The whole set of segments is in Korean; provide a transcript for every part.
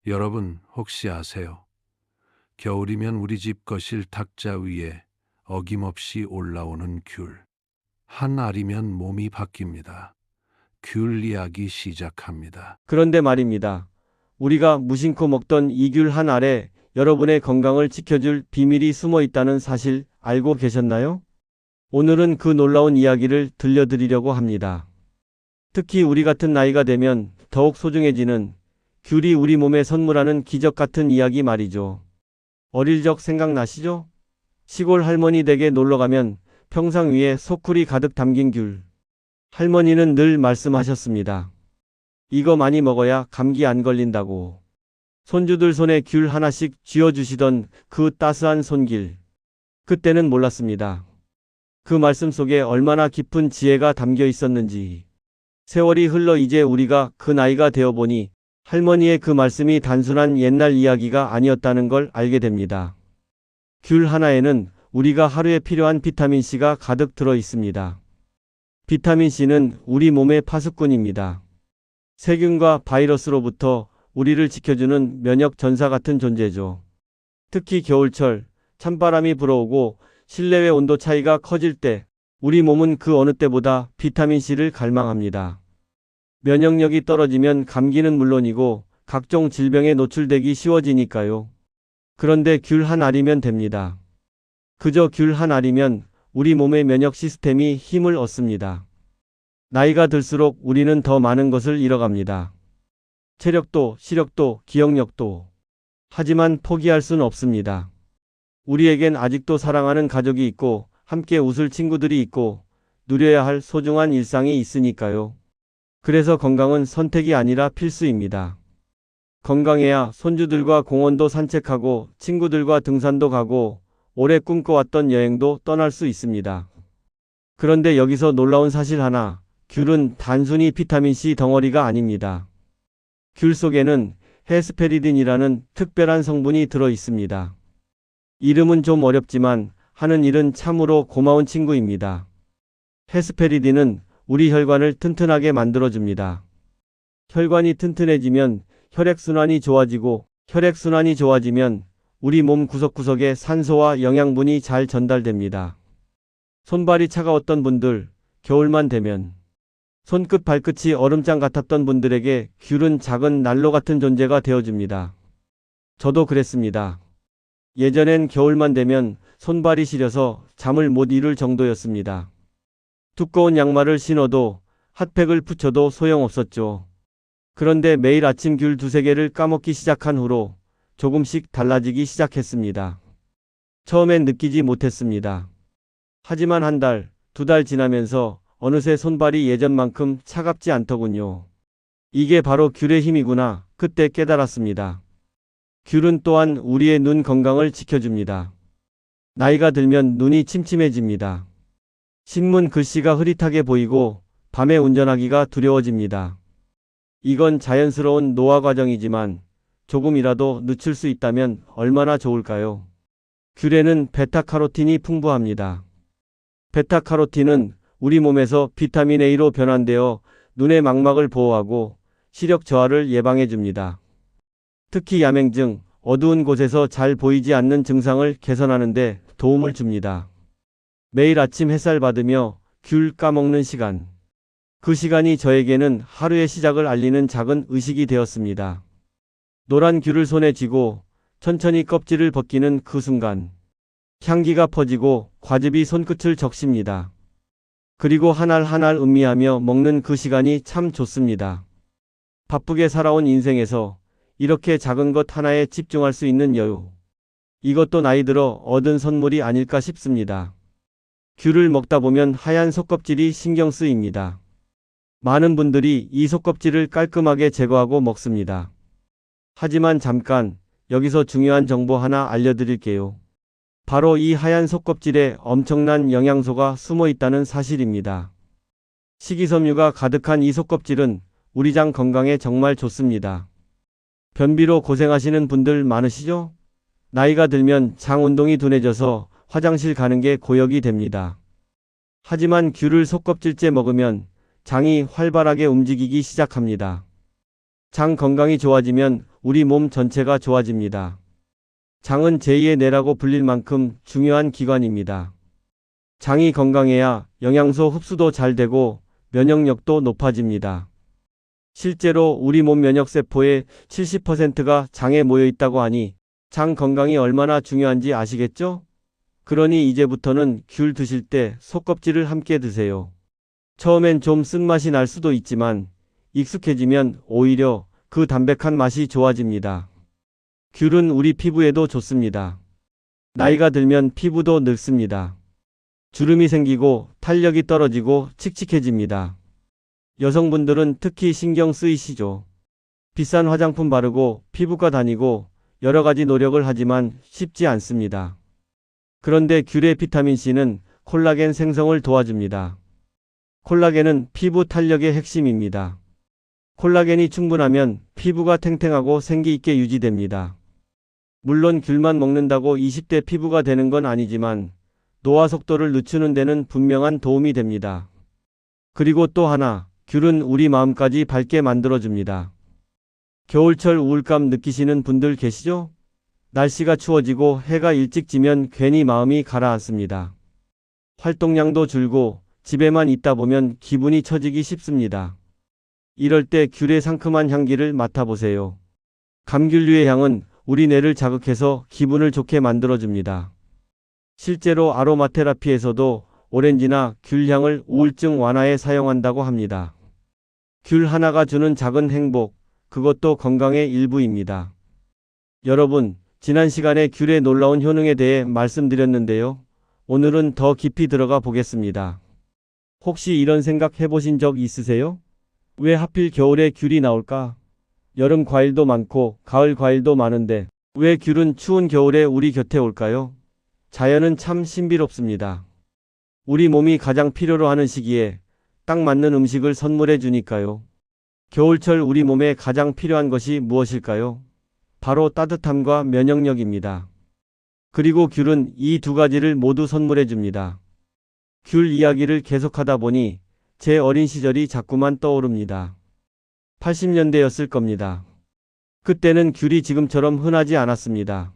여러분 혹시 아세요? 겨울이면 우리 집 거실 탁자 위에 어김없이 올라오는 귤. 한 알이면 몸이 바뀝니다. 귤 이야기 시작합니다. 그런데 말입니다. 우리가 무심코 먹던 이 귤 한 알에 여러분의 건강을 지켜줄 비밀이 숨어 있다는 사실 알고 계셨나요? 오늘은 그 놀라운 이야기를 들려드리려고 합니다. 특히 우리 같은 나이가 되면 더욱 소중해지는 귤이 우리 몸에 선물하는 기적 같은 이야기 말이죠. 어릴 적 생각나시죠? 시골 할머니 댁에 놀러가면 평상 위에 소쿠리 가득 담긴 귤. 할머니는 늘 말씀하셨습니다. 이거 많이 먹어야 감기 안 걸린다고. 손주들 손에 귤 하나씩 쥐어주시던 그 따스한 손길. 그때는 몰랐습니다. 그 말씀 속에 얼마나 깊은 지혜가 담겨 있었는지. 세월이 흘러 이제 우리가 그 나이가 되어보니 할머니의 그 말씀이 단순한 옛날 이야기가 아니었다는 걸 알게 됩니다. 귤 하나에는 우리가 하루에 필요한 비타민C가 가득 들어 있습니다. 비타민C는 우리 몸의 파수꾼입니다. 세균과 바이러스로부터 우리를 지켜주는 면역 전사 같은 존재죠. 특히 겨울철 찬바람이 불어오고 실내외 온도 차이가 커질 때 우리 몸은 그 어느 때보다 비타민C를 갈망합니다. 면역력이 떨어지면 감기는 물론이고 각종 질병에 노출되기 쉬워지니까요. 그런데 귤 한 알이면 됩니다. 그저 귤 한 알이면 우리 몸의 면역 시스템이 힘을 얻습니다. 나이가 들수록 우리는 더 많은 것을 잃어갑니다. 체력도, 시력도, 기억력도. 하지만 포기할 순 없습니다. 우리에겐 아직도 사랑하는 가족이 있고 함께 웃을 친구들이 있고 누려야 할 소중한 일상이 있으니까요. 그래서 건강은 선택이 아니라 필수입니다. 건강해야 손주들과 공원도 산책하고 친구들과 등산도 가고 오래 꿈꿔왔던 여행도 떠날 수 있습니다. 그런데 여기서 놀라운 사실 하나, 귤은 단순히 비타민C 덩어리가 아닙니다. 귤 속에는 헤스페리딘이라는 특별한 성분이 들어 있습니다. 이름은 좀 어렵지만 하는 일은 참으로 고마운 친구입니다. 헤스페리딘은 우리 혈관을 튼튼하게 만들어줍니다. 혈관이 튼튼해지면 혈액순환이 좋아지고 혈액순환이 좋아지면 우리 몸 구석구석에 산소와 영양분이 잘 전달됩니다. 손발이 차가웠던 분들, 겨울만 되면 손끝 발끝이 얼음장 같았던 분들에게 귤은 작은 난로 같은 존재가 되어줍니다. 저도 그랬습니다. 예전엔 겨울만 되면 손발이 시려서 잠을 못 이룰 정도였습니다. 두꺼운 양말을 신어도 핫팩을 붙여도 소용없었죠. 그런데 매일 아침 귤 두세 개를 까먹기 시작한 후로 조금씩 달라지기 시작했습니다. 처음엔 느끼지 못했습니다. 하지만 한 달, 두 달 지나면서 어느새 손발이 예전만큼 차갑지 않더군요. 이게 바로 귤의 힘이구나. 그때 깨달았습니다. 귤은 또한 우리의 눈 건강을 지켜줍니다. 나이가 들면 눈이 침침해집니다. 신문 글씨가 흐릿하게 보이고 밤에 운전하기가 두려워집니다. 이건 자연스러운 노화 과정이지만 조금이라도 늦출 수 있다면 얼마나 좋을까요? 귤에는 베타카로틴이 풍부합니다. 베타카로틴은 우리 몸에서 비타민 A로 변환되어 눈의 망막을 보호하고 시력 저하를 예방해 줍니다. 특히 야맹증, 어두운 곳에서 잘 보이지 않는 증상을 개선하는 데 도움을 줍니다. 매일 아침 햇살 받으며 귤 까먹는 시간. 그 시간이 저에게는 하루의 시작을 알리는 작은 의식이 되었습니다. 노란 귤을 손에 쥐고 천천히 껍질을 벗기는 그 순간. 향기가 퍼지고 과즙이 손끝을 적십니다. 그리고 한 알 한 알 음미하며 먹는 그 시간이 참 좋습니다. 바쁘게 살아온 인생에서 이렇게 작은 것 하나에 집중할 수 있는 여유. 이것도 나이 들어 얻은 선물이 아닐까 싶습니다. 귤을 먹다 보면 하얀 속껍질이 신경 쓰입니다. 많은 분들이 이 속껍질을 깔끔하게 제거하고 먹습니다. 하지만 잠깐 여기서 중요한 정보 하나 알려드릴게요. 바로 이 하얀 속껍질에 엄청난 영양소가 숨어 있다는 사실입니다. 식이섬유가 가득한 이 속껍질은 우리 장 건강에 정말 좋습니다. 변비로 고생하시는 분들 많으시죠? 나이가 들면 장 운동이 둔해져서 화장실 가는 게 고역이 됩니다. 하지만 귤을 속껍질째 먹으면 장이 활발하게 움직이기 시작합니다. 장 건강이 좋아지면 우리 몸 전체가 좋아집니다. 장은 제2의 뇌라고 불릴 만큼 중요한 기관입니다. 장이 건강해야 영양소 흡수도 잘 되고 면역력도 높아집니다. 실제로 우리 몸 면역세포의 70%가 장에 모여 있다고 하니 장 건강이 얼마나 중요한지 아시겠죠? 그러니 이제부터는 귤 드실 때 속껍질을 함께 드세요. 처음엔 좀 쓴맛이 날 수도 있지만 익숙해지면 오히려 그 담백한 맛이 좋아집니다. 귤은 우리 피부에도 좋습니다. 나이가 들면 피부도 늙습니다. 주름이 생기고 탄력이 떨어지고 칙칙해집니다. 여성분들은 특히 신경 쓰이시죠. 비싼 화장품 바르고 피부과 다니고 여러 가지 노력을 하지만 쉽지 않습니다. 그런데 귤의 비타민C는 콜라겐 생성을 도와줍니다. 콜라겐은 피부 탄력의 핵심입니다. 콜라겐이 충분하면 피부가 탱탱하고 생기 있게 유지됩니다. 물론 귤만 먹는다고 20대 피부가 되는 건 아니지만 노화 속도를 늦추는 데는 분명한 도움이 됩니다. 그리고 또 하나, 귤은 우리 마음까지 밝게 만들어줍니다. 겨울철 우울감 느끼시는 분들 계시죠? 날씨가 추워지고 해가 일찍 지면 괜히 마음이 가라앉습니다. 활동량도 줄고 집에만 있다 보면 기분이 처지기 쉽습니다. 이럴 때 귤의 상큼한 향기를 맡아보세요. 감귤류의 향은 우리 뇌를 자극해서 기분을 좋게 만들어줍니다. 실제로 아로마 테라피에서도 오렌지나 귤향을 우울증 완화에 사용한다고 합니다. 귤 하나가 주는 작은 행복, 그것도 건강의 일부입니다. 여러분, 지난 시간에 귤의 놀라운 효능에 대해 말씀드렸는데요. 오늘은 더 깊이 들어가 보겠습니다. 혹시 이런 생각 해보신 적 있으세요? 왜 하필 겨울에 귤이 나올까? 여름 과일도 많고 가을 과일도 많은데 왜 귤은 추운 겨울에 우리 곁에 올까요? 자연은 참 신비롭습니다. 우리 몸이 가장 필요로 하는 시기에 딱 맞는 음식을 선물해 주니까요. 겨울철 우리 몸에 가장 필요한 것이 무엇일까요? 바로 따뜻함과 면역력입니다. 그리고 귤은 이 두 가지를 모두 선물해 줍니다. 귤 이야기를 계속하다 보니 제 어린 시절이 자꾸만 떠오릅니다. 80년대였을 겁니다. 그때는 귤이 지금처럼 흔하지 않았습니다.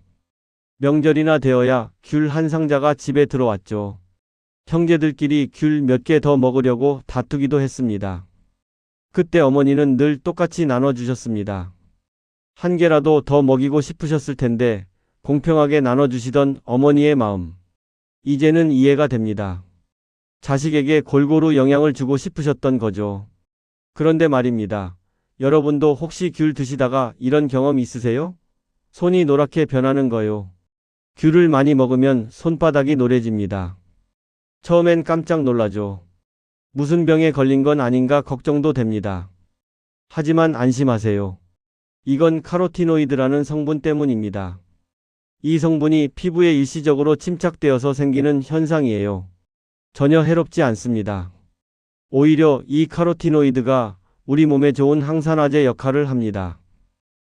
명절이나 되어야 귤 한 상자가 집에 들어왔죠. 형제들끼리 귤 몇 개 더 먹으려고 다투기도 했습니다. 그때 어머니는 늘 똑같이 나눠주셨습니다. 한 개라도 더 먹이고 싶으셨을 텐데 공평하게 나눠주시던 어머니의 마음. 이제는 이해가 됩니다. 자식에게 골고루 영양을 주고 싶으셨던 거죠. 그런데 말입니다. 여러분도 혹시 귤 드시다가 이런 경험 있으세요? 손이 노랗게 변하는 거요. 귤을 많이 먹으면 손바닥이 노래집니다. 처음엔 깜짝 놀라죠. 무슨 병에 걸린 건 아닌가 걱정도 됩니다. 하지만 안심하세요. 이건 카로티노이드라는 성분 때문입니다. 이 성분이 피부에 일시적으로 침착되어서 생기는 현상이에요. 전혀 해롭지 않습니다. 오히려 이 카로티노이드가 우리 몸에 좋은 항산화제 역할을 합니다.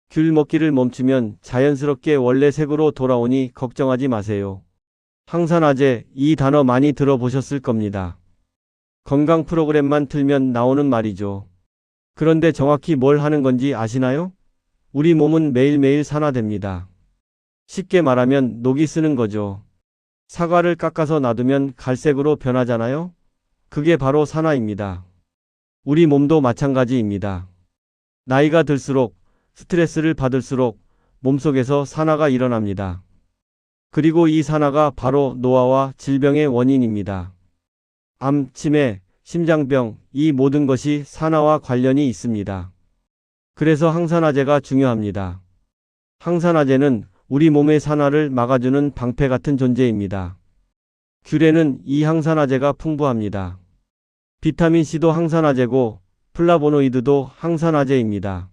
귤 먹기를 멈추면 자연스럽게 원래 색으로 돌아오니 걱정하지 마세요. 항산화제, 이 단어 많이 들어보셨을 겁니다. 건강 프로그램만 틀면 나오는 말이죠. 그런데 정확히 뭘 하는 건지 아시나요? 우리 몸은 매일매일 산화됩니다. 쉽게 말하면 녹이 쓰는 거죠. 사과를 깎아서 놔두면 갈색으로 변하잖아요? 그게 바로 산화입니다. 우리 몸도 마찬가지입니다. 나이가 들수록 스트레스를 받을수록 몸속에서 산화가 일어납니다. 그리고 이 산화가 바로 노화와 질병의 원인입니다. 암, 치매, 심장병, 이 모든 것이 산화와 관련이 있습니다. 그래서 항산화제가 중요합니다. 항산화제는 우리 몸의 산화를 막아주는 방패 같은 존재입니다. 귤에는 이 항산화제가 풍부합니다. 비타민C도 항산화제고 플라보노이드도 항산화제입니다.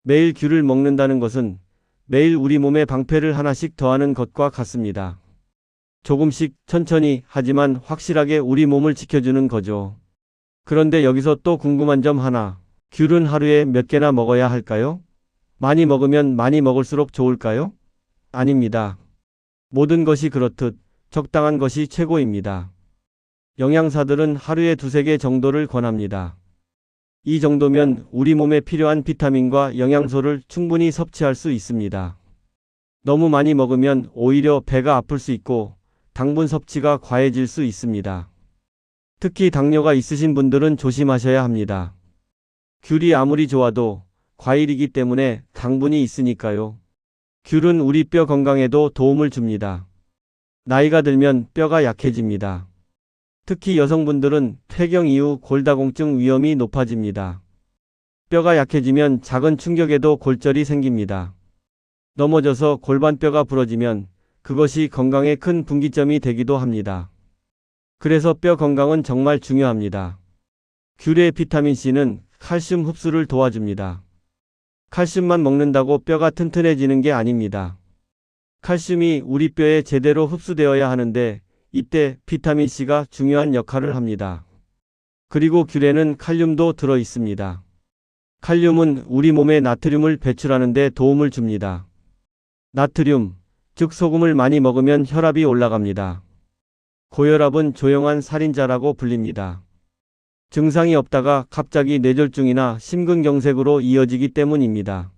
매일 귤을 먹는다는 것은 매일 우리 몸에 방패를 하나씩 더하는 것과 같습니다. 조금씩 천천히 하지만 확실하게 우리 몸을 지켜주는 거죠. 그런데 여기서 또 궁금한 점 하나. 귤은 하루에 몇 개나 먹어야 할까요? 많이 먹으면 많이 먹을수록 좋을까요? 아닙니다. 모든 것이 그렇듯 적당한 것이 최고입니다. 영양사들은 하루에 2~3개 정도를 권합니다. 이 정도면 우리 몸에 필요한 비타민과 영양소를 충분히 섭취할 수 있습니다. 너무 많이 먹으면 오히려 배가 아플 수 있고 당분 섭취가 과해질 수 있습니다. 특히 당뇨가 있으신 분들은 조심하셔야 합니다. 귤이 아무리 좋아도 과일이기 때문에 당분이 있으니까요. 귤은 우리 뼈 건강에도 도움을 줍니다. 나이가 들면 뼈가 약해집니다. 특히 여성분들은 폐경 이후 골다공증 위험이 높아집니다. 뼈가 약해지면 작은 충격에도 골절이 생깁니다. 넘어져서 골반뼈가 부러지면 그것이 건강에 큰 분기점이 되기도 합니다. 그래서 뼈 건강은 정말 중요합니다. 귤의 비타민C는 칼슘 흡수를 도와줍니다. 칼슘만 먹는다고 뼈가 튼튼해지는 게 아닙니다. 칼슘이 우리 뼈에 제대로 흡수되어야 하는데 이때 비타민C가 중요한 역할을 합니다. 그리고 귤에는 칼륨도 들어 있습니다. 칼륨은 우리 몸에 나트륨을 배출하는 데 도움을 줍니다. 나트륨, 즉 소금을 많이 먹으면 혈압이 올라갑니다. 고혈압은 조용한 살인자라고 불립니다. 증상이 없다가 갑자기 뇌졸중이나 심근경색으로 이어지기 때문입니다.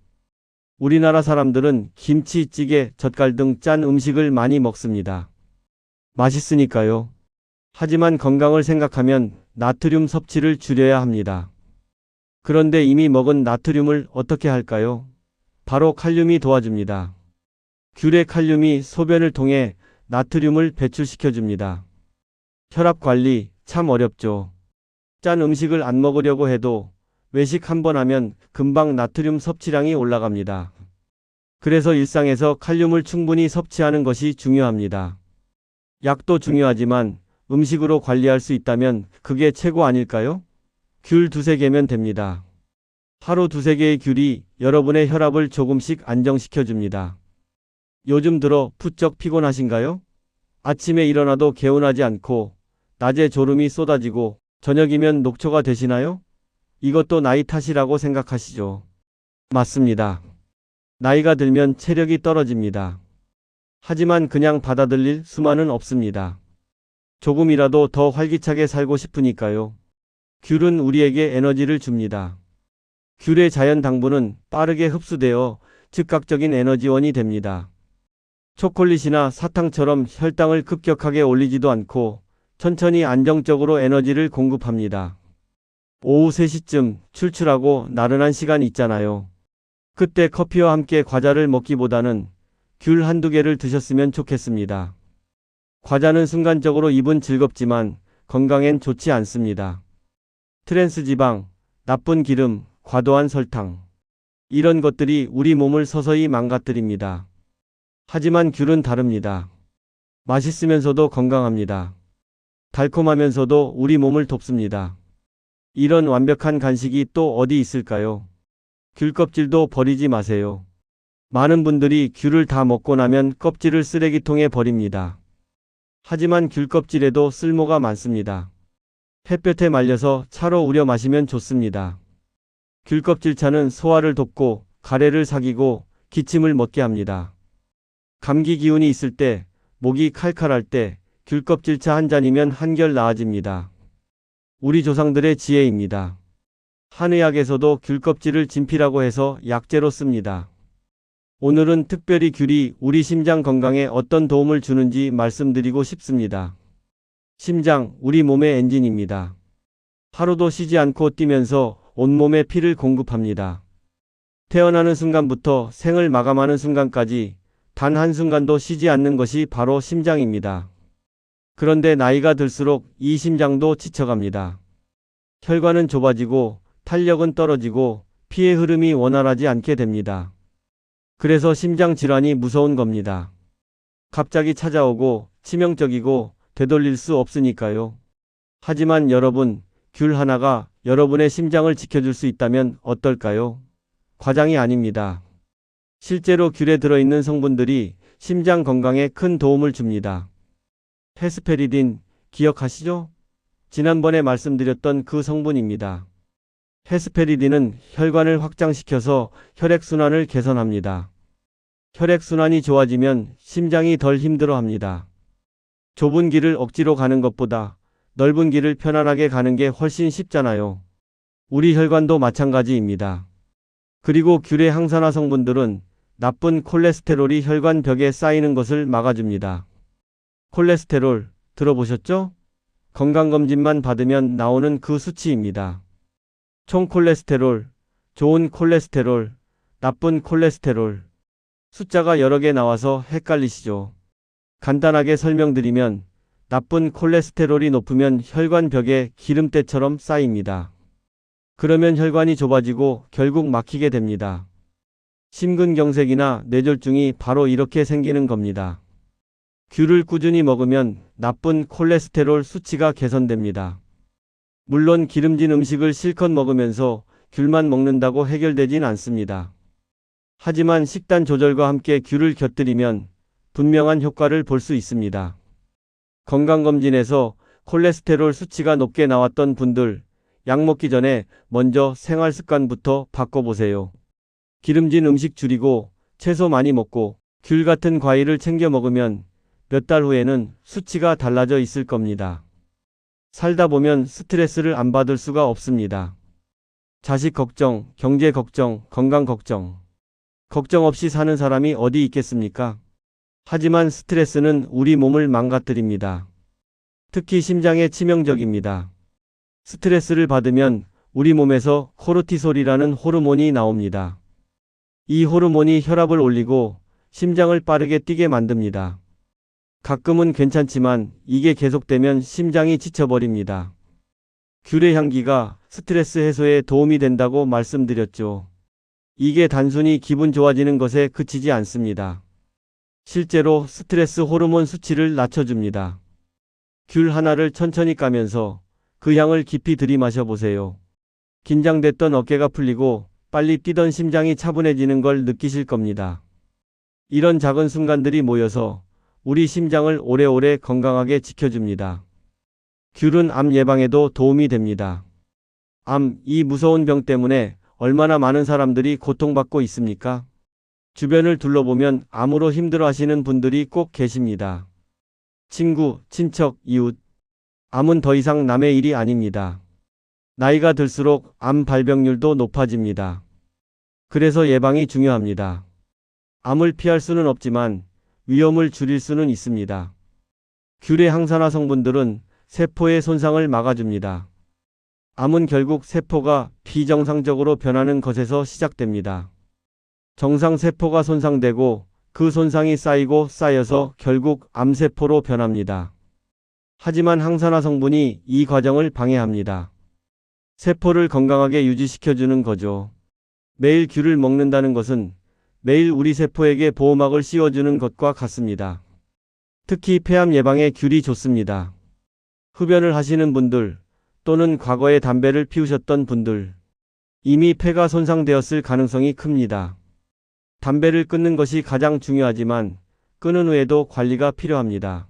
우리나라 사람들은 김치, 찌개, 젓갈 등 짠 음식을 많이 먹습니다. 맛있으니까요. 하지만 건강을 생각하면 나트륨 섭취를 줄여야 합니다. 그런데 이미 먹은 나트륨을 어떻게 할까요? 바로 칼륨이 도와줍니다. 귤의 칼륨이 소변을 통해 나트륨을 배출시켜줍니다. 혈압 관리 참 어렵죠. 짠 음식을 안 먹으려고 해도 외식 한 번 하면 금방 나트륨 섭취량이 올라갑니다. 그래서 일상에서 칼륨을 충분히 섭취하는 것이 중요합니다. 약도 중요하지만 음식으로 관리할 수 있다면 그게 최고 아닐까요? 귤 두세 개면 됩니다. 하루 두세 개의 귤이 여러분의 혈압을 조금씩 안정시켜줍니다. 요즘 들어 부쩍 피곤하신가요? 아침에 일어나도 개운하지 않고 낮에 졸음이 쏟아지고 저녁이면 녹초가 되시나요? 이것도 나이 탓이라고 생각하시죠? 맞습니다. 나이가 들면 체력이 떨어집니다. 하지만 그냥 받아들일 수만은 없습니다. 조금이라도 더 활기차게 살고 싶으니까요. 귤은 우리에게 에너지를 줍니다. 귤의 자연 당분은 빠르게 흡수되어 즉각적인 에너지원이 됩니다. 초콜릿이나 사탕처럼 혈당을 급격하게 올리지도 않고 천천히 안정적으로 에너지를 공급합니다. 오후 3시쯤 출출하고 나른한 시간 있잖아요. 그때 커피와 함께 과자를 먹기보다는 귤 한두 개를 드셨으면 좋겠습니다. 과자는 순간적으로 입은 즐겁지만 건강엔 좋지 않습니다. 트랜스 지방, 나쁜 기름, 과도한 설탕. 이런 것들이 우리 몸을 서서히 망가뜨립니다. 하지만 귤은 다릅니다. 맛있으면서도 건강합니다. 달콤하면서도 우리 몸을 돕습니다. 이런 완벽한 간식이 또 어디 있을까요? 귤 껍질도 버리지 마세요. 많은 분들이 귤을 다 먹고 나면 껍질을 쓰레기통에 버립니다. 하지만 귤 껍질에도 쓸모가 많습니다. 햇볕에 말려서 차로 우려 마시면 좋습니다. 귤 껍질차는 소화를 돕고 가래를삭이고 기침을 멎게 합니다. 감기 기운이 있을 때, 목이 칼칼할 때 귤 껍질차 한 잔이면 한결 나아집니다. 우리 조상들의 지혜입니다. 한의학에서도 귤 껍질을 진피라고 해서 약재로 씁니다. 오늘은 특별히 귤이 우리 심장 건강에 어떤 도움을 주는지 말씀드리고 싶습니다. 심장, 우리 몸의 엔진입니다. 하루도 쉬지 않고 뛰면서 온몸에 피를 공급합니다. 태어나는 순간부터 생을 마감하는 순간까지 단 한순간도 쉬지 않는 것이 바로 심장입니다. 그런데 나이가 들수록 이 심장도 지쳐갑니다. 혈관은 좁아지고 탄력은 떨어지고 피의 흐름이 원활하지 않게 됩니다. 그래서 심장 질환이 무서운 겁니다. 갑자기 찾아오고 치명적이고 되돌릴 수 없으니까요. 하지만 여러분, 귤 하나가 여러분의 심장을 지켜줄 수 있다면 어떨까요? 과장이 아닙니다. 실제로 귤에 들어있는 성분들이 심장 건강에 큰 도움을 줍니다. 헤스페리딘 기억하시죠? 지난번에 말씀드렸던 그 성분입니다. 헤스페리딘은 혈관을 확장시켜서 혈액순환을 개선합니다. 혈액순환이 좋아지면 심장이 덜 힘들어합니다. 좁은 길을 억지로 가는 것보다 넓은 길을 편안하게 가는 게 훨씬 쉽잖아요. 우리 혈관도 마찬가지입니다. 그리고 귤의 항산화 성분들은 나쁜 콜레스테롤이 혈관 벽에 쌓이는 것을 막아줍니다. 콜레스테롤 들어보셨죠? 건강검진만 받으면 나오는 그 수치입니다. 총 콜레스테롤, 좋은 콜레스테롤, 나쁜 콜레스테롤. 숫자가 여러 개 나와서 헷갈리시죠? 간단하게 설명드리면 나쁜 콜레스테롤이 높으면 혈관 벽에 기름때처럼 쌓입니다. 그러면 혈관이 좁아지고 결국 막히게 됩니다. 심근경색이나 뇌졸중이 바로 이렇게 생기는 겁니다. 귤을 꾸준히 먹으면 나쁜 콜레스테롤 수치가 개선됩니다. 물론 기름진 음식을 실컷 먹으면서 귤만 먹는다고 해결되진 않습니다. 하지만 식단 조절과 함께 귤을 곁들이면 분명한 효과를 볼 수 있습니다. 건강검진에서 콜레스테롤 수치가 높게 나왔던 분들, 약 먹기 전에 먼저 생활 습관부터 바꿔보세요. 기름진 음식 줄이고 채소 많이 먹고 귤 같은 과일을 챙겨 먹으면 몇 달 후에는 수치가 달라져 있을 겁니다. 살다 보면 스트레스를 안 받을 수가 없습니다. 자식 걱정, 경제 걱정, 건강 걱정. 걱정 없이 사는 사람이 어디 있겠습니까? 하지만 스트레스는 우리 몸을 망가뜨립니다. 특히 심장에 치명적입니다. 스트레스를 받으면 우리 몸에서 코르티솔이라는 호르몬이 나옵니다. 이 호르몬이 혈압을 올리고 심장을 빠르게 뛰게 만듭니다. 가끔은 괜찮지만 이게 계속되면 심장이 지쳐버립니다. 귤의 향기가 스트레스 해소에 도움이 된다고 말씀드렸죠. 이게 단순히 기분 좋아지는 것에 그치지 않습니다. 실제로 스트레스 호르몬 수치를 낮춰줍니다. 귤 하나를 천천히 까면서 그 향을 깊이 들이마셔 보세요. 긴장됐던 어깨가 풀리고 빨리 뛰던 심장이 차분해지는 걸 느끼실 겁니다. 이런 작은 순간들이 모여서 우리 심장을 오래오래 건강하게 지켜줍니다. 귤은 암 예방에도 도움이 됩니다. 암, 이 무서운 병 때문에 얼마나 많은 사람들이 고통받고 있습니까? 주변을 둘러보면 암으로 힘들어하시는 분들이 꼭 계십니다. 친구, 친척, 이웃. 암은 더 이상 남의 일이 아닙니다. 나이가 들수록 암 발병률도 높아집니다. 그래서 예방이 중요합니다. 암을 피할 수는 없지만 위험을 줄일 수는 있습니다. 귤의 항산화 성분들은 세포의 손상을 막아줍니다. 암은 결국 세포가 비정상적으로 변하는 것에서 시작됩니다. 정상 세포가 손상되고 그 손상이 쌓이고 쌓여서 결국 암세포로 변합니다. 하지만 항산화 성분이 이 과정을 방해합니다. 세포를 건강하게 유지시켜주는 거죠. 매일 귤을 먹는다는 것은 매일 우리 세포에게 보호막을 씌워주는 것과 같습니다. 특히 폐암 예방에 귤이 좋습니다. 흡연을 하시는 분들 또는 과거에 담배를 피우셨던 분들, 이미 폐가 손상되었을 가능성이 큽니다. 담배를 끊는 것이 가장 중요하지만 끊은 후에도 관리가 필요합니다.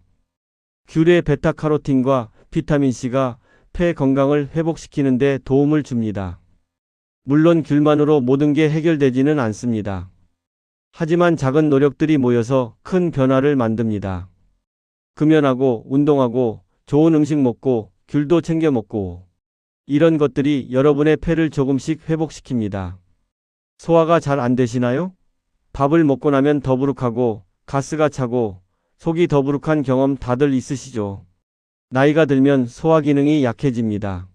귤의 베타카로틴과 비타민C가 폐 건강을 회복시키는 데 도움을 줍니다. 물론 귤만으로 모든 게 해결되지는 않습니다. 하지만 작은 노력들이 모여서 큰 변화를 만듭니다. 금연하고 운동하고 좋은 음식 먹고 귤도 챙겨 먹고 이런 것들이 여러분의 폐를 조금씩 회복시킵니다. 소화가 잘 안 되시나요? 밥을 먹고 나면 더부룩하고 가스가 차고 속이 더부룩한 경험 다들 있으시죠? 나이가 들면 소화 기능이 약해집니다.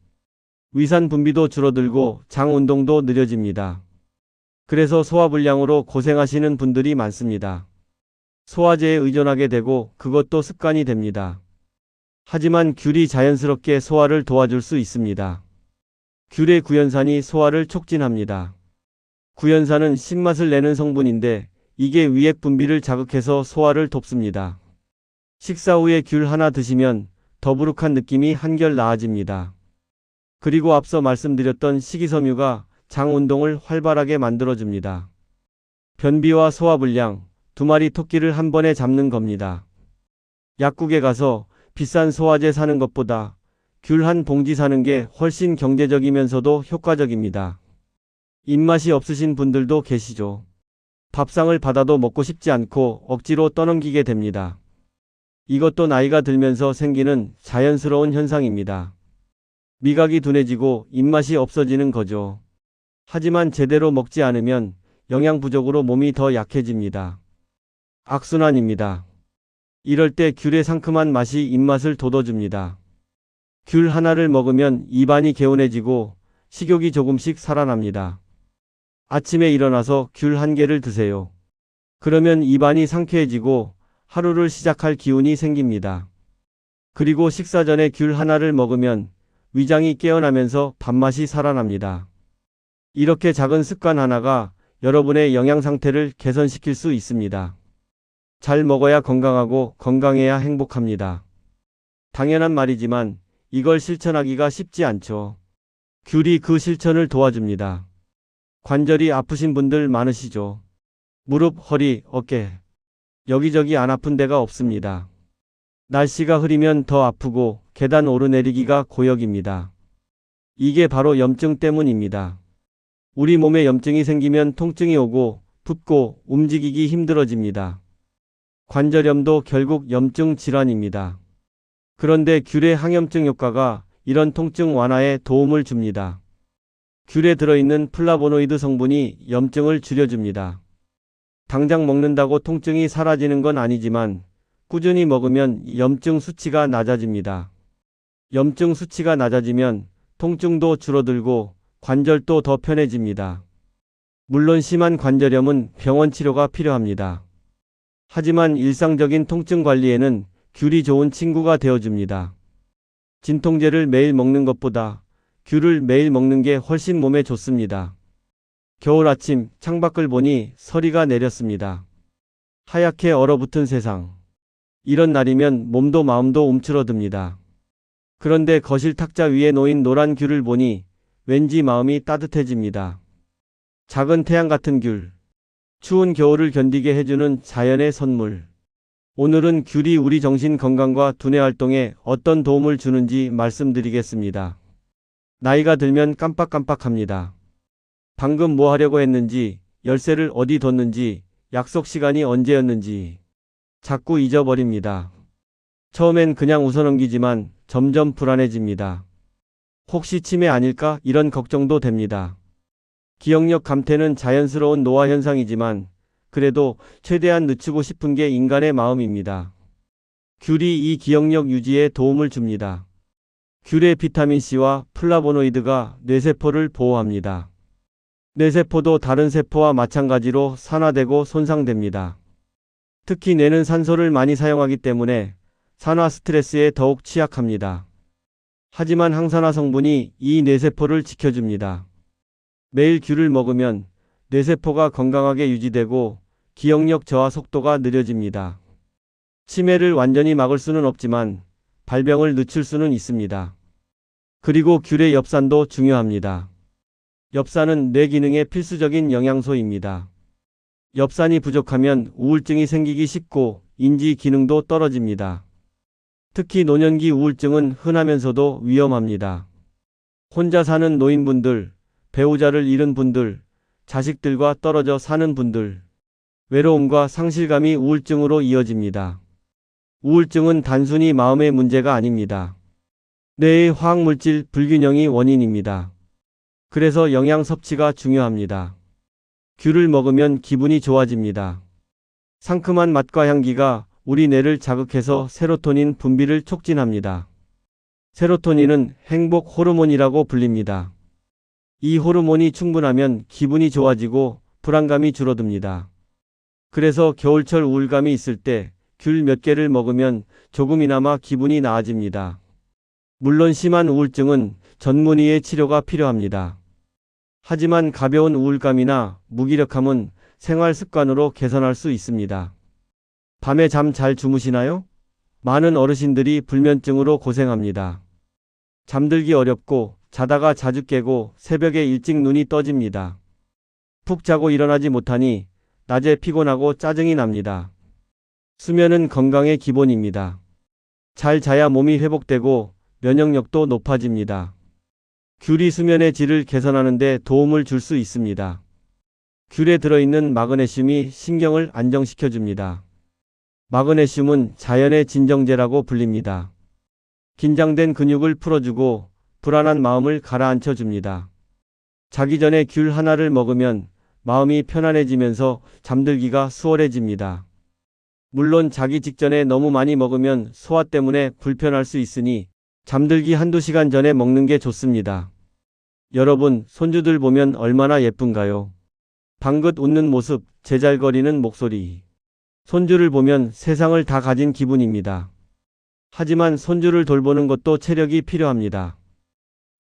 위산 분비도 줄어들고 장 운동도 느려집니다. 그래서 소화불량으로 고생하시는 분들이 많습니다. 소화제에 의존하게 되고 그것도 습관이 됩니다. 하지만 귤이 자연스럽게 소화를 도와줄 수 있습니다. 귤의 구연산이 소화를 촉진합니다. 구연산은 신맛을 내는 성분인데 이게 위액 분비를 자극해서 소화를 돕습니다. 식사 후에 귤 하나 드시면 더부룩한 느낌이 한결 나아집니다. 그리고 앞서 말씀드렸던 식이섬유가 장 운동을 활발하게 만들어줍니다. 변비와 소화불량, 두 마리 토끼를 한 번에 잡는 겁니다. 약국에 가서 비싼 소화제 사는 것보다 귤 한 봉지 사는 게 훨씬 경제적이면서도 효과적입니다. 입맛이 없으신 분들도 계시죠. 밥상을 받아도 먹고 싶지 않고 억지로 떠넘기게 됩니다. 이것도 나이가 들면서 생기는 자연스러운 현상입니다. 미각이 둔해지고 입맛이 없어지는 거죠. 하지만 제대로 먹지 않으면 영양 부족으로 몸이 더 약해집니다. 악순환입니다. 이럴 때 귤의 상큼한 맛이 입맛을 돋워줍니다. 귤 하나를 먹으면 입안이 개운해지고 식욕이 조금씩 살아납니다. 아침에 일어나서 귤 한 개를 드세요. 그러면 입안이 상쾌해지고 하루를 시작할 기운이 생깁니다. 그리고 식사 전에 귤 하나를 먹으면 위장이 깨어나면서 밥맛이 살아납니다. 이렇게 작은 습관 하나가 여러분의 영양 상태를 개선시킬 수 있습니다. 잘 먹어야 건강하고 건강해야 행복합니다. 당연한 말이지만 이걸 실천하기가 쉽지 않죠. 귤이 그 실천을 도와줍니다. 관절이 아프신 분들 많으시죠? 무릎, 허리, 어깨. 여기저기 안 아픈 데가 없습니다. 날씨가 흐리면 더 아프고 계단 오르내리기가 고역입니다. 이게 바로 염증 때문입니다. 우리 몸에 염증이 생기면 통증이 오고 붓고 움직이기 힘들어집니다. 관절염도 결국 염증 질환입니다. 그런데 귤의 항염증 효과가 이런 통증 완화에 도움을 줍니다. 귤에 들어있는 플라보노이드 성분이 염증을 줄여줍니다. 당장 먹는다고 통증이 사라지는 건 아니지만 꾸준히 먹으면 염증 수치가 낮아집니다. 염증 수치가 낮아지면 통증도 줄어들고 관절도 더 편해집니다. 물론 심한 관절염은 병원 치료가 필요합니다. 하지만 일상적인 통증 관리에는 귤이 좋은 친구가 되어줍니다. 진통제를 매일 먹는 것보다 귤을 매일 먹는 게 훨씬 몸에 좋습니다. 겨울 아침 창밖을 보니 서리가 내렸습니다. 하얗게 얼어붙은 세상. 이런 날이면 몸도 마음도 움츠러듭니다. 그런데 거실 탁자 위에 놓인 노란 귤을 보니 왠지 마음이 따뜻해집니다. 작은 태양 같은 귤. 추운 겨울을 견디게 해주는 자연의 선물. 오늘은 귤이 우리 정신 건강과 두뇌 활동에 어떤 도움을 주는지 말씀드리겠습니다. 나이가 들면 깜빡깜빡합니다. 방금 뭐 하려고 했는지, 열쇠를 어디 뒀는지, 약속 시간이 언제였는지 자꾸 잊어버립니다. 처음엔 그냥 웃어넘기지만 점점 불안해집니다. 혹시 치매 아닐까? 이런 걱정도 됩니다. 기억력 감퇴는 자연스러운 노화 현상이지만 그래도 최대한 늦추고 싶은 게 인간의 마음입니다. 귤이 이 기억력 유지에 도움을 줍니다. 귤의 비타민C와 플라보노이드가 뇌세포를 보호합니다. 뇌세포도 다른 세포와 마찬가지로 산화되고 손상됩니다. 특히 뇌는 산소를 많이 사용하기 때문에 산화 스트레스에 더욱 취약합니다. 하지만 항산화 성분이 이 뇌세포를 지켜줍니다. 매일 귤을 먹으면 뇌세포가 건강하게 유지되고 기억력 저하 속도가 느려집니다. 치매를 완전히 막을 수는 없지만 발병을 늦출 수는 있습니다. 그리고 귤의 엽산도 중요합니다. 엽산은 뇌 기능에 필수적인 영양소입니다. 엽산이 부족하면 우울증이 생기기 쉽고 인지 기능도 떨어집니다. 특히 노년기 우울증은 흔하면서도 위험합니다. 혼자 사는 노인분들, 배우자를 잃은 분들, 자식들과 떨어져 사는 분들, 외로움과 상실감이 우울증으로 이어집니다. 우울증은 단순히 마음의 문제가 아닙니다. 뇌의 화학물질 불균형이 원인입니다. 그래서 영양 섭취가 중요합니다. 귤을 먹으면 기분이 좋아집니다. 상큼한 맛과 향기가 우리 뇌를 자극해서 세로토닌 분비를 촉진합니다. 세로토닌은 행복 호르몬이라고 불립니다. 이 호르몬이 충분하면 기분이 좋아지고 불안감이 줄어듭니다. 그래서 겨울철 우울감이 있을 때 귤 몇 개를 먹으면 조금이나마 기분이 나아집니다. 물론 심한 우울증은 전문의의 치료가 필요합니다. 하지만 가벼운 우울감이나 무기력함은 생활 습관으로 개선할 수 있습니다. 밤에 잠 잘 주무시나요? 많은 어르신들이 불면증으로 고생합니다. 잠들기 어렵고 자다가 자주 깨고 새벽에 일찍 눈이 떠집니다. 푹 자고 일어나지 못하니 낮에 피곤하고 짜증이 납니다. 수면은 건강의 기본입니다. 잘 자야 몸이 회복되고 면역력도 높아집니다. 귤이 수면의 질을 개선하는 데 도움을 줄 수 있습니다. 귤에 들어있는 마그네슘이 신경을 안정시켜줍니다. 마그네슘은 자연의 진정제라고 불립니다. 긴장된 근육을 풀어주고 불안한 마음을 가라앉혀 줍니다. 자기 전에 귤 하나를 먹으면 마음이 편안해지면서 잠들기가 수월해집니다. 물론 자기 직전에 너무 많이 먹으면 소화 때문에 불편할 수 있으니 잠들기 한두 시간 전에 먹는 게 좋습니다. 여러분, 손주들 보면 얼마나 예쁜가요? 방긋 웃는 모습, 제잘거리는 목소리. 손주를 보면 세상을 다 가진 기분입니다. 하지만 손주를 돌보는 것도 체력이 필요합니다.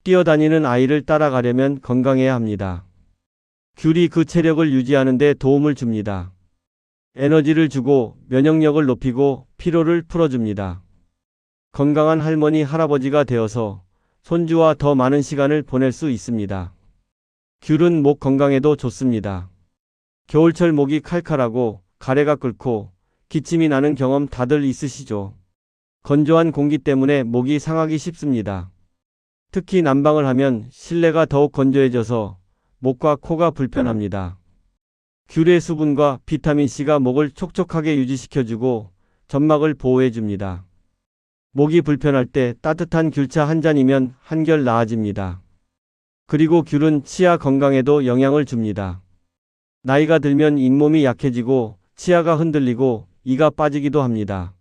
뛰어다니는 아이를 따라가려면 건강해야 합니다. 귤이 그 체력을 유지하는 데 도움을 줍니다. 에너지를 주고 면역력을 높이고 피로를 풀어줍니다. 건강한 할머니, 할아버지가 되어서 손주와 더 많은 시간을 보낼 수 있습니다. 귤은 목 건강에도 좋습니다. 겨울철 목이 칼칼하고 가래가 끓고 기침이 나는 경험 다들 있으시죠? 건조한 공기 때문에 목이 상하기 쉽습니다. 특히 난방을 하면 실내가 더욱 건조해져서 목과 코가 불편합니다. 귤의 수분과 비타민C가 목을 촉촉하게 유지시켜주고 점막을 보호해줍니다. 목이 불편할 때 따뜻한 귤차 한 잔이면 한결 나아집니다. 그리고 귤은 치아 건강에도 영향을 줍니다. 나이가 들면 잇몸이 약해지고 치아가 흔들리고 이가 빠지기도 합니다.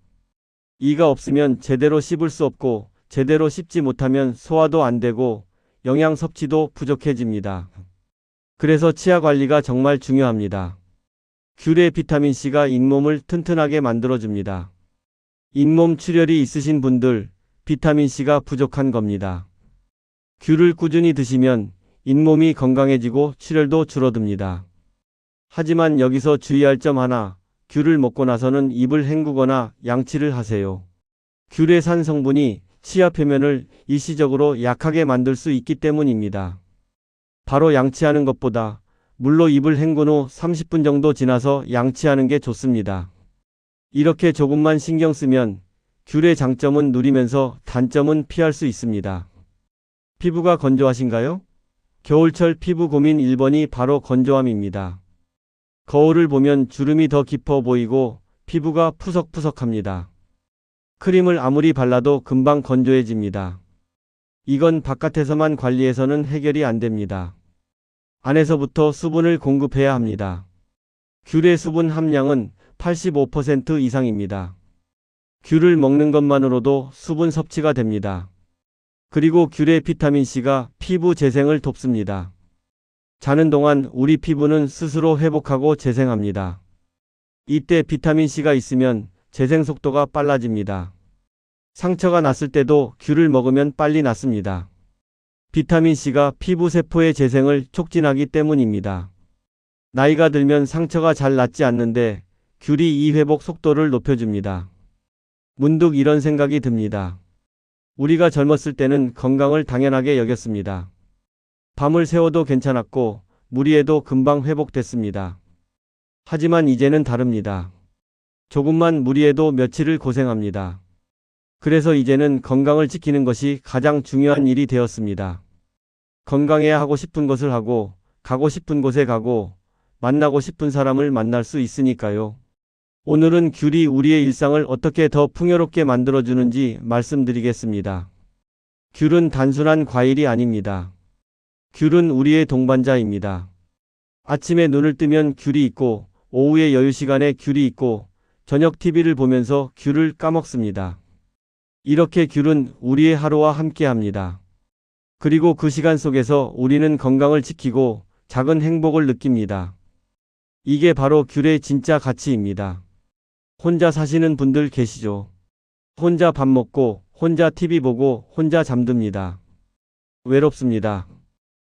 이가 없으면 제대로 씹을 수 없고 제대로 씹지 못하면 소화도 안 되고 영양 섭취도 부족해집니다. 그래서 치아 관리가 정말 중요합니다. 귤의 비타민C가 잇몸을 튼튼하게 만들어줍니다. 잇몸 출혈이 있으신 분들, 비타민C가 부족한 겁니다. 귤을 꾸준히 드시면 잇몸이 건강해지고 출혈도 줄어듭니다. 하지만 여기서 주의할 점 하나, 귤을 먹고 나서는 입을 헹구거나 양치를 하세요. 귤의 산 성분이 치아 표면을 일시적으로 약하게 만들 수 있기 때문입니다. 바로 양치하는 것보다 물로 입을 헹군 후 30분 정도 지나서 양치하는 게 좋습니다. 이렇게 조금만 신경 쓰면 귤의 장점은 누리면서 단점은 피할 수 있습니다. 피부가 건조하신가요? 겨울철 피부 고민 1번이 바로 건조함입니다. 거울을 보면 주름이 더 깊어 보이고 피부가 푸석푸석합니다. 크림을 아무리 발라도 금방 건조해집니다. 이건 바깥에서만 관리해서는 해결이 안 됩니다. 안에서부터 수분을 공급해야 합니다. 귤의 수분 함량은 85% 이상입니다. 귤을 먹는 것만으로도 수분 섭취가 됩니다. 그리고 귤의 비타민C가 피부 재생을 돕습니다. 자는 동안 우리 피부는 스스로 회복하고 재생합니다. 이때 비타민C가 있으면 재생 속도가 빨라집니다. 상처가 났을 때도 귤을 먹으면 빨리 낫습니다. 비타민C가 피부 세포의 재생을 촉진하기 때문입니다. 나이가 들면 상처가 잘 낫지 않는데 귤이 이 회복 속도를 높여줍니다. 문득 이런 생각이 듭니다. 우리가 젊었을 때는 건강을 당연하게 여겼습니다. 밤을 새워도 괜찮았고 무리해도 금방 회복됐습니다. 하지만 이제는 다릅니다. 조금만 무리해도 며칠을 고생합니다. 그래서 이제는 건강을 지키는 것이 가장 중요한 일이 되었습니다. 건강해야 하고 싶은 것을 하고 가고 싶은 곳에 가고 만나고 싶은 사람을 만날 수 있으니까요. 오늘은 귤이 우리의 일상을 어떻게 더 풍요롭게 만들어주는지 말씀드리겠습니다. 귤은 단순한 과일이 아닙니다. 귤은 우리의 동반자입니다. 아침에 눈을 뜨면 귤이 있고 오후의 여유 시간에 귤이 있고 저녁 TV를 보면서 귤을 까먹습니다. 이렇게 귤은 우리의 하루와 함께합니다. 그리고 그 시간 속에서 우리는 건강을 지키고 작은 행복을 느낍니다. 이게 바로 귤의 진짜 가치입니다. 혼자 사시는 분들 계시죠? 혼자 밥 먹고 혼자 TV 보고 혼자 잠듭니다. 외롭습니다.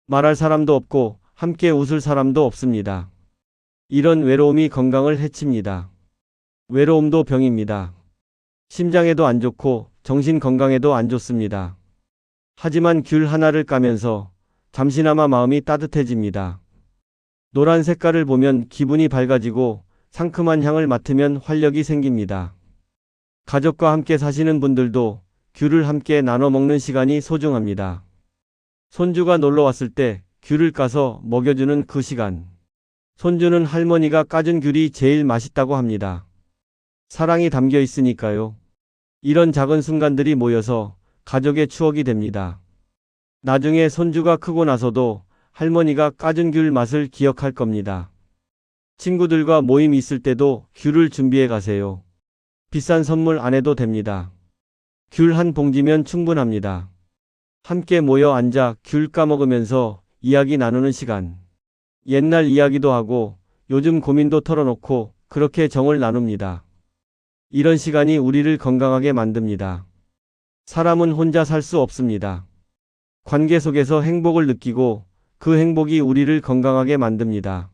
말할 사람도 없고 함께 웃을 사람도 없습니다. 이런 외로움이 건강을 해칩니다. 외로움도 병입니다. 심장에도 안 좋고 정신 건강에도 안 좋습니다. 하지만 귤 하나를 까면서 잠시나마 마음이 따뜻해집니다. 노란 색깔을 보면 기분이 밝아지고 상큼한 향을 맡으면 활력이 생깁니다. 가족과 함께 사시는 분들도 귤을 함께 나눠 먹는 시간이 소중합니다. 손주가 놀러 왔을 때 귤을 까서 먹여주는 그 시간. 손주는 할머니가 까준 귤이 제일 맛있다고 합니다. 사랑이 담겨 있으니까요. 이런 작은 순간들이 모여서 가족의 추억이 됩니다. 나중에 손주가 크고 나서도 할머니가 까준 귤 맛을 기억할 겁니다. 친구들과 모임 있을 때도 귤을 준비해 가세요. 비싼 선물 안 해도 됩니다. 귤 한 봉지면 충분합니다. 함께 모여 앉아 귤 까먹으면서 이야기 나누는 시간. 옛날 이야기도 하고 요즘 고민도 털어놓고 그렇게 정을 나눕니다. 이런 시간이 우리를 건강하게 만듭니다. 사람은 혼자 살 수 없습니다. 관계 속에서 행복을 느끼고 그 행복이 우리를 건강하게 만듭니다.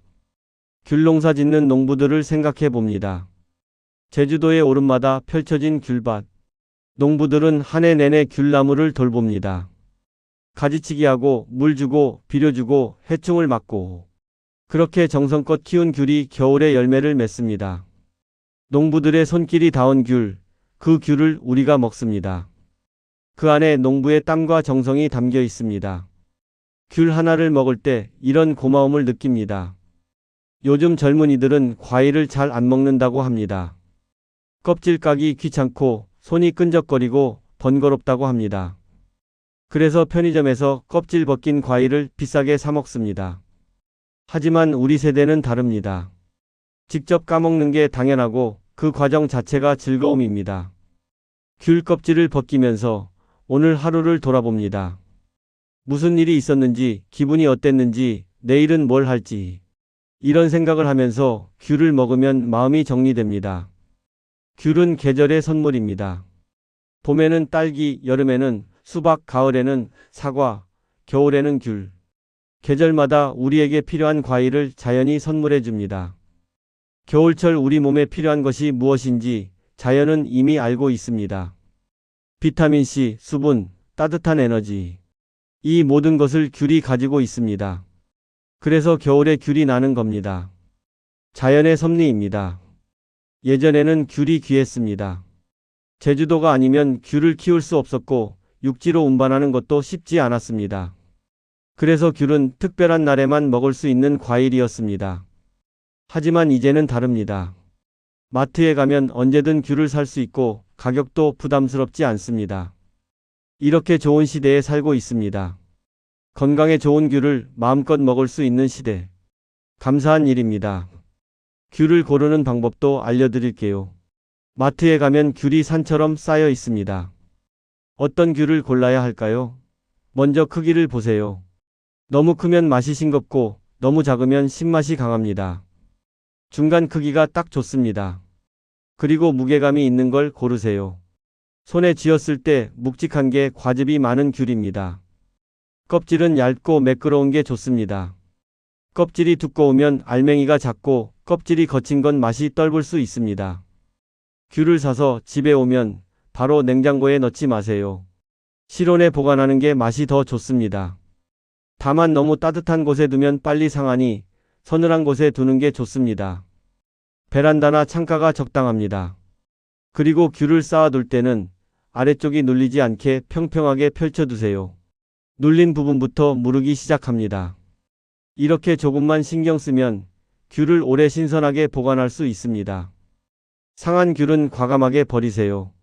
귤 농사 짓는 농부들을 생각해 봅니다. 제주도의 오름마다 펼쳐진 귤밭. 농부들은 한 해 내내 귤나무를 돌봅니다. 가지치기 하고 물 주고 비료 주고 해충을 막고 그렇게 정성껏 키운 귤이 겨울에 열매를 맺습니다. 농부들의 손길이 닿은 귤, 그 귤을 우리가 먹습니다. 그 안에 농부의 땀과 정성이 담겨 있습니다. 귤 하나를 먹을 때 이런 고마움을 느낍니다. 요즘 젊은이들은 과일을 잘 안 먹는다고 합니다. 껍질 까기 귀찮고 손이 끈적거리고 번거롭다고 합니다. 그래서 편의점에서 껍질 벗긴 과일을 비싸게 사 먹습니다. 하지만 우리 세대는 다릅니다. 직접 까먹는 게 당연하고 그 과정 자체가 즐거움입니다. 귤 껍질을 벗기면서 오늘 하루를 돌아봅니다. 무슨 일이 있었는지, 기분이 어땠는지, 내일은 뭘 할지. 이런 생각을 하면서 귤을 먹으면 마음이 정리됩니다. 귤은 계절의 선물입니다. 봄에는 딸기, 여름에는 수박, 가을에는 사과, 겨울에는 귤. 계절마다 우리에게 필요한 과일을 자연이 선물해 줍니다. 겨울철 우리 몸에 필요한 것이 무엇인지 자연은 이미 알고 있습니다. 비타민C, 수분, 따뜻한 에너지. 이 모든 것을 귤이 가지고 있습니다. 그래서 겨울에 귤이 나는 겁니다. 자연의 섭리입니다. 예전에는 귤이 귀했습니다. 제주도가 아니면 귤을 키울 수 없었고 육지로 운반하는 것도 쉽지 않았습니다. 그래서 귤은 특별한 날에만 먹을 수 있는 과일이었습니다. 하지만 이제는 다릅니다. 마트에 가면 언제든 귤을 살 수 있고 가격도 부담스럽지 않습니다. 이렇게 좋은 시대에 살고 있습니다. 건강에 좋은 귤을 마음껏 먹을 수 있는 시대. 감사한 일입니다. 귤을 고르는 방법도 알려드릴게요. 마트에 가면 귤이 산처럼 쌓여 있습니다. 어떤 귤을 골라야 할까요? 먼저 크기를 보세요. 너무 크면 맛이 싱겁고 너무 작으면 신맛이 강합니다. 중간 크기가 딱 좋습니다. 그리고 무게감이 있는 걸 고르세요. 손에 쥐었을 때 묵직한 게 과즙이 많은 귤입니다. 껍질은 얇고 매끄러운 게 좋습니다. 껍질이 두꺼우면 알맹이가 작고 껍질이 거친 건 맛이 떫을 수 있습니다. 귤을 사서 집에 오면 바로 냉장고에 넣지 마세요. 실온에 보관하는 게 맛이 더 좋습니다. 다만 너무 따뜻한 곳에 두면 빨리 상하니 서늘한 곳에 두는 게 좋습니다. 베란다나 창가가 적당합니다. 그리고 귤을 쌓아둘 때는 아래쪽이 눌리지 않게 평평하게 펼쳐두세요. 눌린 부분부터 무르기 시작합니다. 이렇게 조금만 신경 쓰면 귤을 오래 신선하게 보관할 수 있습니다. 상한 귤은 과감하게 버리세요.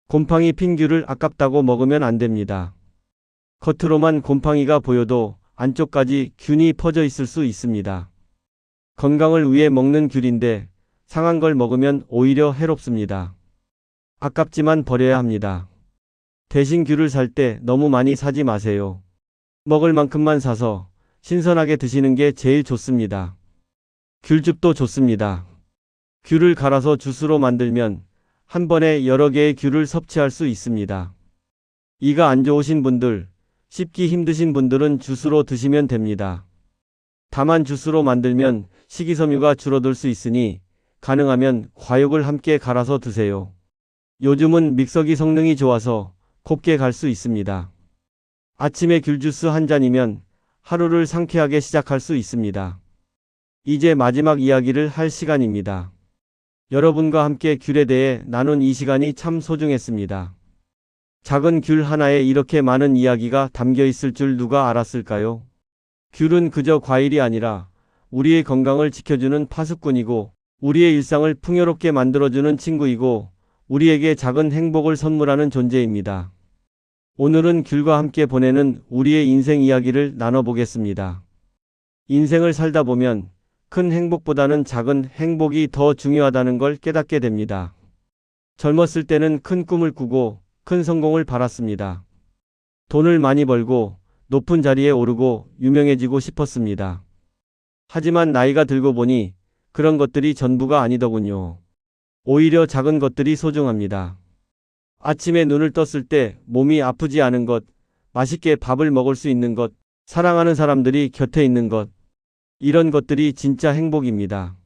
곰팡이 핀 귤을 아깝다고 먹으면 안 됩니다. 겉으로만 곰팡이가 보여도 안쪽까지 균이 퍼져 있을 수 있습니다. 건강을 위해 먹는 귤인데 상한 걸 먹으면 오히려 해롭습니다. 아깝지만 버려야 합니다. 대신 귤을 살 때 너무 많이 사지 마세요. 먹을 만큼만 사서 신선하게 드시는 게 제일 좋습니다. 귤즙도 좋습니다. 귤을 갈아서 주스로 만들면 한 번에 여러 개의 귤을 섭취할 수 있습니다. 이가 안 좋으신 분들, 씹기 힘드신 분들은 주스로 드시면 됩니다. 다만 주스로 만들면 식이섬유가 줄어들 수 있으니 가능하면 과육을 함께 갈아서 드세요. 요즘은 믹서기 성능이 좋아서 곱게 갈 수 있습니다. 아침에 귤주스 한 잔이면 하루를 상쾌하게 시작할 수 있습니다. 이제 마지막 이야기를 할 시간입니다. 여러분과 함께 귤에 대해 나눈 이 시간이 참 소중했습니다. 작은 귤 하나에 이렇게 많은 이야기가 담겨 있을 줄 누가 알았을까요? 귤은 그저 과일이 아니라 우리의 건강을 지켜주는 파수꾼이고 우리의 일상을 풍요롭게 만들어주는 친구이고 우리에게 작은 행복을 선물하는 존재입니다. 오늘은 귤과 함께 보내는 우리의 인생 이야기를 나눠보겠습니다. 인생을 살다 보면 큰 행복보다는 작은 행복이 더 중요하다는 걸 깨닫게 됩니다. 젊었을 때는 큰 꿈을 꾸고 큰 성공을 바랐습니다. 돈을 많이 벌고 높은 자리에 오르고 유명해지고 싶었습니다. 하지만 나이가 들고 보니 그런 것들이 전부가 아니더군요. 오히려 작은 것들이 소중합니다. 아침에 눈을 떴을 때 몸이 아프지 않은 것, 맛있게 밥을 먹을 수 있는 것, 사랑하는 사람들이 곁에 있는 것, 이런 것들이 진짜 행복입니다.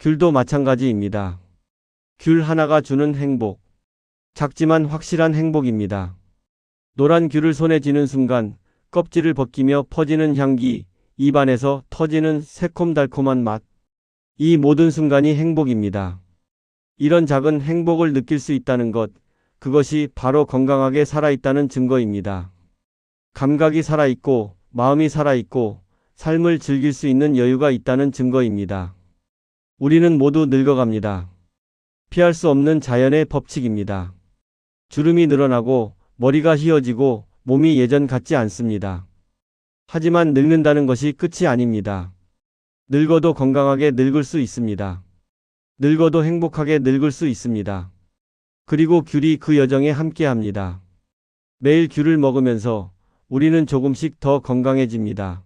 귤도 마찬가지입니다. 귤 하나가 주는 행복. 작지만 확실한 행복입니다. 노란 귤을 손에 쥐는 순간 껍질을 벗기며 퍼지는 향기, 입안에서 터지는 새콤달콤한 맛. 이 모든 순간이 행복입니다. 이런 작은 행복을 느낄 수 있다는 것, 그것이 바로 건강하게 살아있다는 증거입니다. 감각이 살아있고 마음이 살아있고 삶을 즐길 수 있는 여유가 있다는 증거입니다. 우리는 모두 늙어갑니다. 피할 수 없는 자연의 법칙입니다. 주름이 늘어나고 머리가 휘어지고 몸이 예전 같지 않습니다. 하지만 늙는다는 것이 끝이 아닙니다. 늙어도 건강하게 늙을 수 있습니다. 늙어도 행복하게 늙을 수 있습니다. 그리고 귤이 그 여정에 함께합니다. 매일 귤을 먹으면서 우리는 조금씩 더 건강해집니다.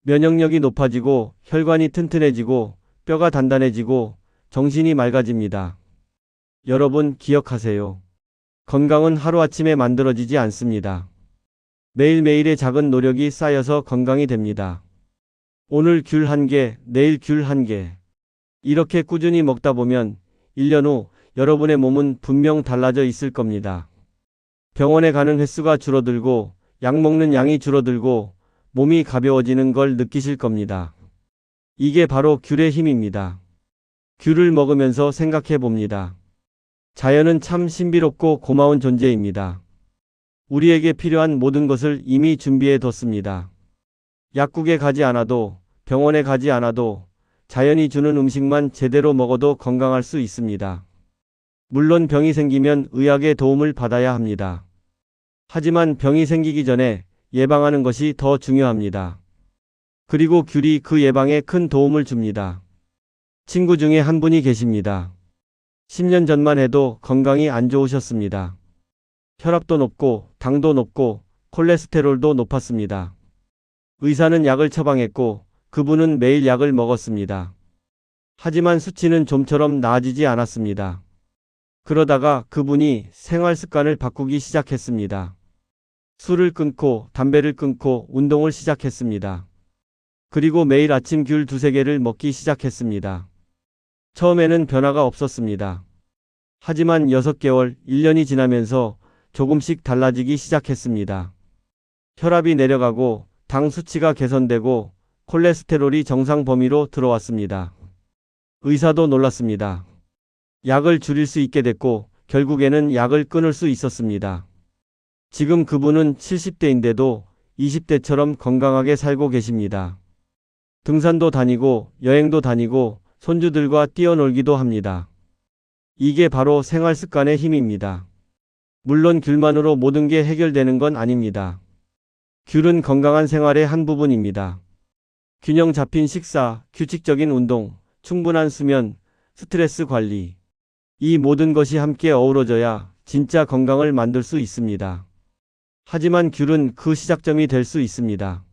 면역력이 높아지고 혈관이 튼튼해지고 뼈가 단단해지고 정신이 맑아집니다. 여러분 기억하세요. 건강은 하루아침에 만들어지지 않습니다. 매일매일의 작은 노력이 쌓여서 건강이 됩니다. 오늘 귤 한 개, 내일 귤 한 개. 이렇게 꾸준히 먹다 보면 1년 후 여러분의 몸은 분명 달라져 있을 겁니다. 병원에 가는 횟수가 줄어들고 약 먹는 양이 줄어들고 몸이 가벼워지는 걸 느끼실 겁니다. 이게 바로 귤의 힘입니다. 귤을 먹으면서 생각해 봅니다. 자연은 참 신비롭고 고마운 존재입니다. 우리에게 필요한 모든 것을 이미 준비해 뒀습니다. 약국에 가지 않아도 병원에 가지 않아도 자연이 주는 음식만 제대로 먹어도 건강할 수 있습니다. 물론 병이 생기면 의학의 도움을 받아야 합니다. 하지만 병이 생기기 전에 예방하는 것이 더 중요합니다. 그리고 귤이 그 예방에 큰 도움을 줍니다. 친구 중에 한 분이 계십니다. 10년 전만 해도 건강이 안 좋으셨습니다. 혈압도 높고 당도 높고 콜레스테롤도 높았습니다. 의사는 약을 처방했고 그분은 매일 약을 먹었습니다. 하지만 수치는 좀처럼 나아지지 않았습니다. 그러다가 그분이 생활 습관을 바꾸기 시작했습니다. 술을 끊고 담배를 끊고 운동을 시작했습니다. 그리고 매일 아침 귤 2~3개를 먹기 시작했습니다. 처음에는 변화가 없었습니다. 하지만 6개월, 1년이 지나면서 조금씩 달라지기 시작했습니다. 혈압이 내려가고 당 수치가 개선되고 콜레스테롤이 정상 범위로 들어왔습니다. 의사도 놀랐습니다. 약을 줄일 수 있게 됐고 결국에는 약을 끊을 수 있었습니다. 지금 그분은 70대인데도 20대처럼 건강하게 살고 계십니다. 등산도 다니고 여행도 다니고 손주들과 뛰어놀기도 합니다. 이게 바로 생활 습관의 힘입니다. 물론 귤만으로 모든 게 해결되는 건 아닙니다. 귤은 건강한 생활의 한 부분입니다. 균형 잡힌 식사, 규칙적인 운동, 충분한 수면, 스트레스 관리. 이 모든 것이 함께 어우러져야 진짜 건강을 만들 수 있습니다. 하지만 귤은 그 시작점이 될 수 있습니다.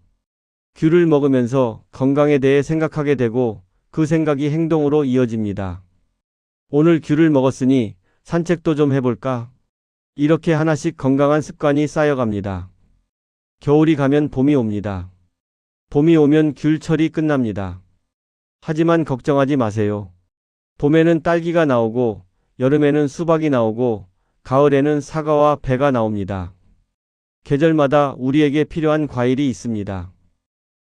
귤을 먹으면서 건강에 대해 생각하게 되고 그 생각이 행동으로 이어집니다. 오늘 귤을 먹었으니 산책도 좀 해볼까? 이렇게 하나씩 건강한 습관이 쌓여갑니다. 겨울이 가면 봄이 옵니다. 봄이 오면 귤철이 끝납니다. 하지만 걱정하지 마세요. 봄에는 딸기가 나오고 여름에는 수박이 나오고 가을에는 사과와 배가 나옵니다. 계절마다 우리에게 필요한 과일이 있습니다.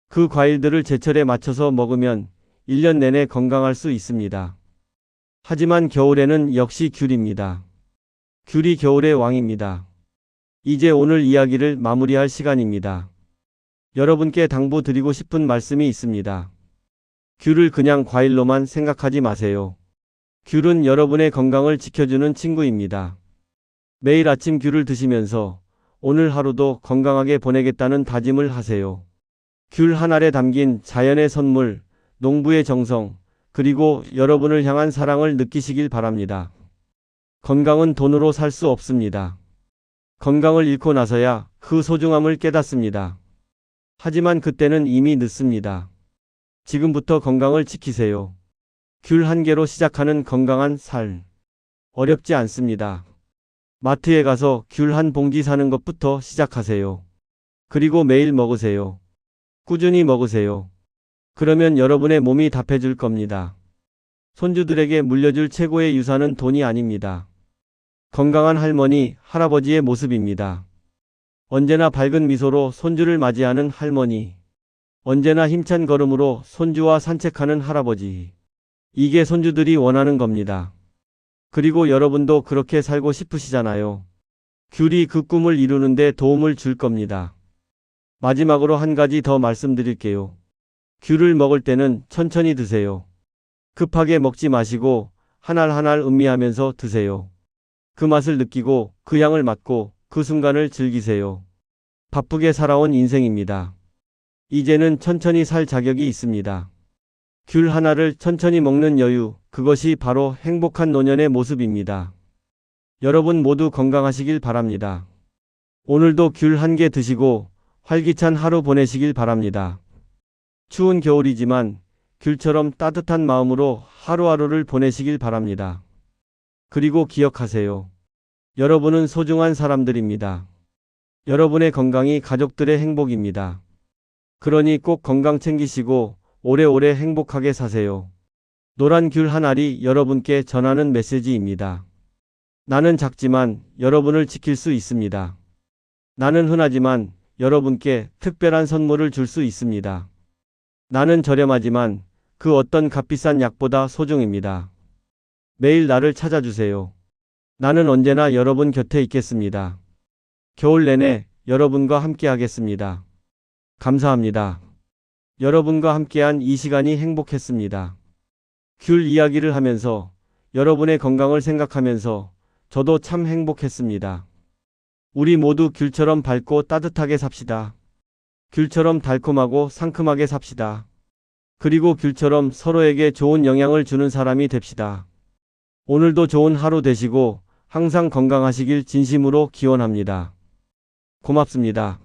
그 과일들을 제철에 맞춰서 먹으면 1년 내내 건강할 수 있습니다. 하지만 겨울에는 역시 귤입니다. 귤이 겨울의 왕입니다. 이제 오늘 이야기를 마무리할 시간입니다. 여러분께 당부드리고 싶은 말씀이 있습니다. 귤을 그냥 과일로만 생각하지 마세요. 귤은 여러분의 건강을 지켜주는 친구입니다. 매일 아침 귤을 드시면서 오늘 하루도 건강하게 보내겠다는 다짐을 하세요. 귤 한 알에 담긴 자연의 선물, 농부의 정성, 그리고 여러분을 향한 사랑을 느끼시길 바랍니다. 건강은 돈으로 살 수 없습니다. 건강을 잃고 나서야 그 소중함을 깨닫습니다. 하지만 그때는 이미 늦습니다. 지금부터 건강을 지키세요. 귤 한 개로 시작하는 건강한 삶. 어렵지 않습니다. 마트에 가서 귤 한 봉지 사는 것부터 시작하세요. 그리고 매일 먹으세요. 꾸준히 먹으세요. 그러면 여러분의 몸이 답해줄 겁니다. 손주들에게 물려줄 최고의 유산은 돈이 아닙니다. 건강한 할머니, 할아버지의 모습입니다. 언제나 밝은 미소로 손주를 맞이하는 할머니. 언제나 힘찬 걸음으로 손주와 산책하는 할아버지. 이게 손주들이 원하는 겁니다. 그리고 여러분도 그렇게 살고 싶으시잖아요. 귤이 그 꿈을 이루는데 도움을 줄 겁니다. 마지막으로 한 가지 더 말씀드릴게요. 귤을 먹을 때는 천천히 드세요. 급하게 먹지 마시고 한 알 한 알 음미하면서 드세요. 그 맛을 느끼고 그 향을 맡고 그 순간을 즐기세요. 바쁘게 살아온 인생입니다. 이제는 천천히 살 자격이 있습니다. 귤 하나를 천천히 먹는 여유, 그것이 바로 행복한 노년의 모습입니다. 여러분 모두 건강하시길 바랍니다. 오늘도 귤 한 개 드시고 활기찬 하루 보내시길 바랍니다. 추운 겨울이지만 귤처럼 따뜻한 마음으로 하루하루를 보내시길 바랍니다. 그리고 기억하세요. 여러분은 소중한 사람들입니다. 여러분의 건강이 가족들의 행복입니다. 그러니 꼭 건강 챙기시고 오래오래 행복하게 사세요. 노란 귤 한 알이 여러분께 전하는 메시지입니다. 나는 작지만 여러분을 지킬 수 있습니다. 나는 흔하지만 여러분께 특별한 선물을 줄 수 있습니다. 나는 저렴하지만 그 어떤 값비싼 약보다 소중입니다. 매일 나를 찾아주세요. 나는 언제나 여러분 곁에 있겠습니다. 겨울 내내 여러분과 함께 하겠습니다. 감사합니다. 여러분과 함께한 이 시간이 행복했습니다. 귤 이야기를 하면서 여러분의 건강을 생각하면서 저도 참 행복했습니다. 우리 모두 귤처럼 밝고 따뜻하게 삽시다. 귤처럼 달콤하고 상큼하게 삽시다. 그리고 귤처럼 서로에게 좋은 영향을 주는 사람이 됩시다. 오늘도 좋은 하루 되시고 항상 건강하시길 진심으로 기원합니다. 고맙습니다.